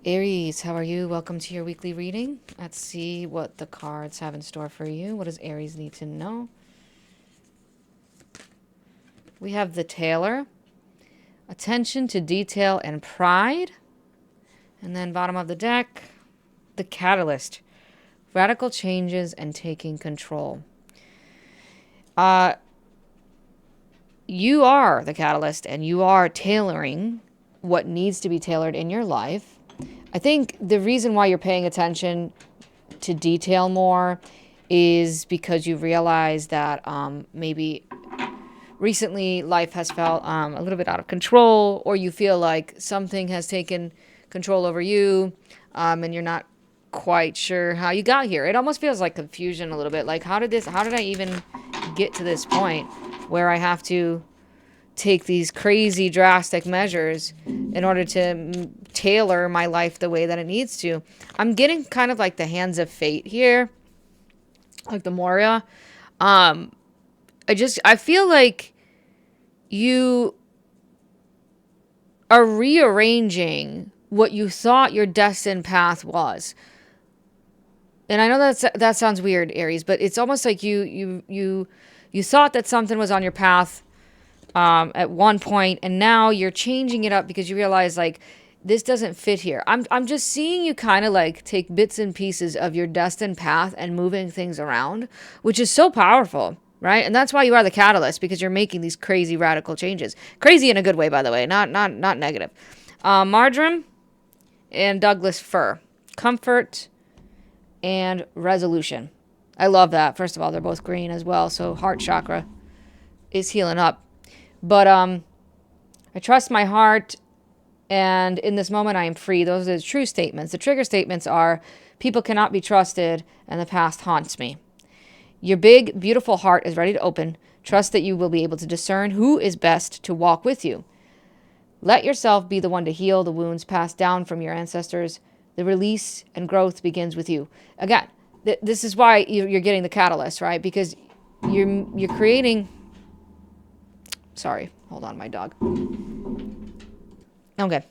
Aries, how are you? Welcome to your weekly reading. Let's see what the cards have in store for you. What does Aries need to know? We have the Tailor, attention to detail and pride. And then bottom of the deck, the Catalyst, radical changes and taking control. You are the catalyst and you are tailoring what needs to be tailored in your life. I think the reason why you're paying attention to detail more is because you realize that maybe recently life has felt a little bit out of control, or you feel like something has taken control over you, and you're not quite sure how you got here. It almost feels like confusion a little bit. Like, how did I even get to this point where I have to take these crazy drastic measures in order to tailor my life the way that it needs to? I'm getting kind of like the hands of fate here, like the Moria. I feel like you are rearranging what you thought your destined path was. And I know that sounds weird, Aries, but it's almost like you thought that something was on your path at one point, and now you're changing it up because you realize, like, this doesn't fit here. I'm just seeing you kind of like take bits and pieces of your destined path and moving things around, which is so powerful, right? And that's why you are the catalyst, because you're making these crazy radical changes. Crazy in a good way, by the way, not negative. Marjoram and Douglas fir, comfort and resolution. I love that. First of all, they're both green as well, so heart chakra is healing up. But I trust my heart, and in this moment I am free. Those are the true statements. The trigger statements are: people cannot be trusted, and the past haunts me. Your big, beautiful heart is ready to open. Trust that you will be able to discern who is best to walk with you. Let yourself be the one to heal the wounds passed down from your ancestors. The release and growth begins with you. Again, this is why you're getting the catalyst, right? Because you're creating... Sorry, hold on, my dog. Okay.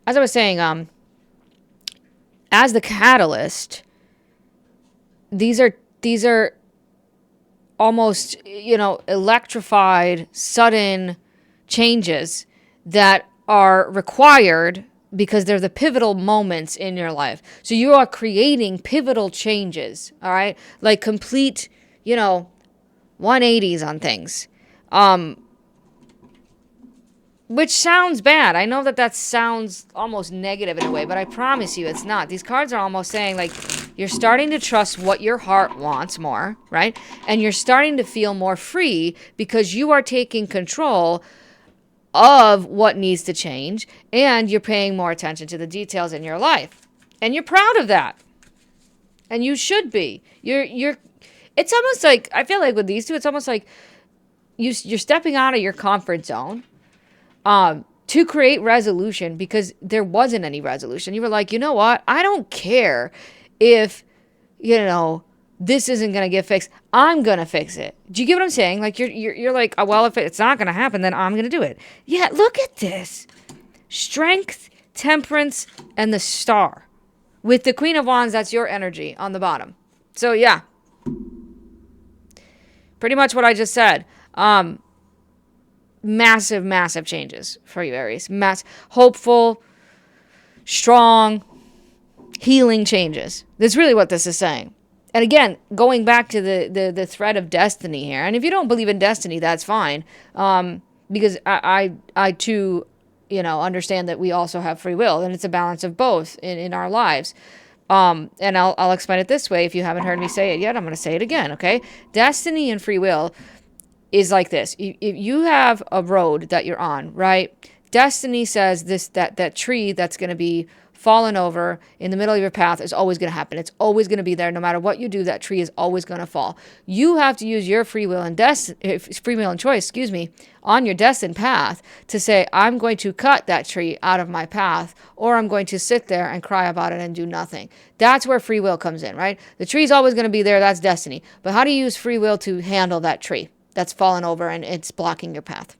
As I was saying, as the catalyst, these are almost, electrified, sudden changes that are required because they're the pivotal moments in your life. So you are creating pivotal changes, all right? Like complete, 180s on things. Which sounds bad. I know that sounds almost negative in a way, but I promise you it's not. These cards are almost saying, like, you're starting to trust what your heart wants more, right? And you're starting to feel more free because you are taking control of what needs to change, and you're paying more attention to the details in your life. And you're proud of that. And you should be. It's almost like, I feel like with these two, it's almost like you're stepping out of your comfort zone to create resolution, because there wasn't any resolution. You were like, you know what? I don't care if, this isn't going to get fixed. I'm going to fix it. Do you get what I'm saying? Like, you're like, oh, well, if it's not going to happen, then I'm going to do it. Yeah, look at this. Strength, temperance, and the star. With the Queen of Wands, that's your energy on the bottom. So, yeah. Pretty much what I just said. Massive, massive changes for you, Aries. Hopeful, strong, healing changes. That's really what this is saying. And again, going back to the thread of destiny here. And if you don't believe in destiny, that's fine. Because I too, understand that we also have free will. And it's a balance of both in our lives. And I'll explain it this way. If you haven't heard me say it yet, I'm going to say it again, okay? Destiny and free will is like this. If you have a road that you're on, right? Destiny says that tree that's going to be fallen over in the middle of your path is always going to happen. It's always going to be there. No matter what you do, that tree is always going to fall. You have to use your free will and choice, on your destined path to say, I'm going to cut that tree out of my path, or I'm going to sit there and cry about it and do nothing. That's where free will comes in, right? The tree's always going to be there. That's destiny. But how do you use free will to handle that tree that's fallen over and it's blocking your path?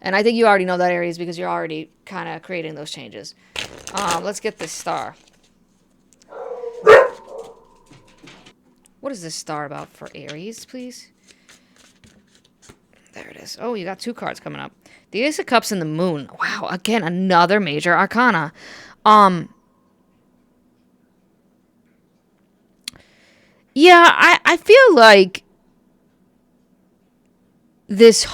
And I think you already know that, Aries, because you're already kind of creating those changes. Let's get this star. What is this star about for Aries, please? There it is. Oh, you got 2 cards coming up. The Ace of Cups and the Moon. Wow, again, another major arcana. Yeah, I feel like this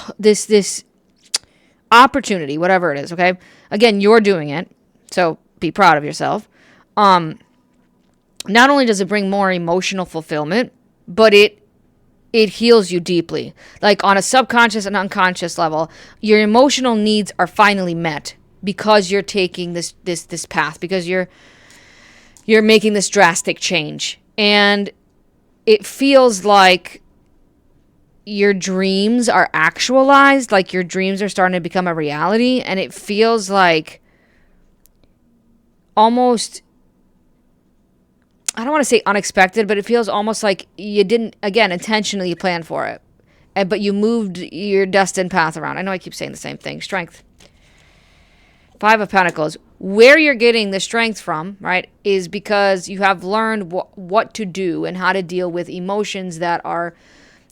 opportunity, whatever it is, okay? Again, you're doing it, so be proud of yourself. Not only does it bring more emotional fulfillment, but it heals you deeply. Like on a subconscious and unconscious level, your emotional needs are finally met because you're taking this path, because you're making this drastic change. And it feels like your dreams are actualized, like your dreams are starting to become a reality, and it feels like almost, I don't want to say unexpected, but it feels almost like you didn't, again, intentionally plan for it. But you moved your destined path around. I know I keep saying the same thing. Strength. 5 of Pentacles. Where you're getting the strength from, right, is because you have learned what to do and how to deal with emotions that are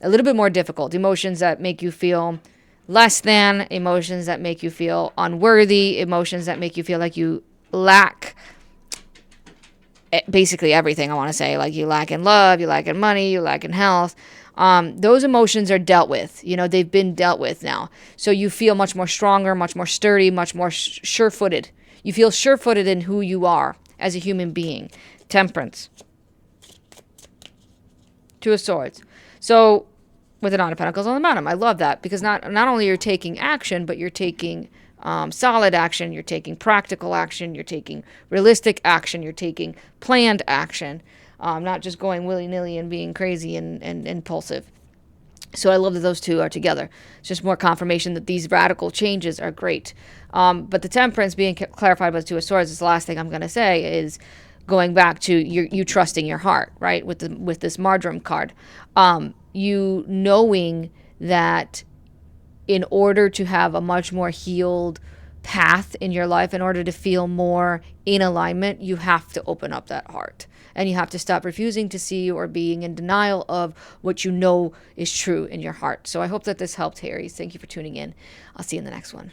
a little bit more difficult. Emotions that make you feel less than, emotions that make you feel unworthy, emotions that make you feel like you lack basically everything. I want to say, like, you lack in love, you lack in money, you lack in health. Those emotions are dealt with. They've been dealt with now. So you feel much more stronger, much more sturdy, much more sure-footed. You feel sure-footed in who you are as a human being. Temperance. 2 of Swords. So with the Nine of Pentacles on the bottom, I love that, because not only you're taking action, but you're taking solid action, you're taking practical action, you're taking realistic action, you're taking planned action, not just going willy-nilly and being crazy and impulsive. So I love that those two are together. It's just more confirmation that these radical changes are great. But the Temperance being clarified by the 2 of Swords is the last thing I'm going to say, is going back to you trusting your heart, right? With this Marjoram card. You knowing that in order to have a much more healed path in your life, in order to feel more in alignment, you have to open up that heart. And you have to stop refusing to see or being in denial of what you know is true in your heart. So I hope that this helped, Aries. Thank you for tuning in. I'll see you in the next one.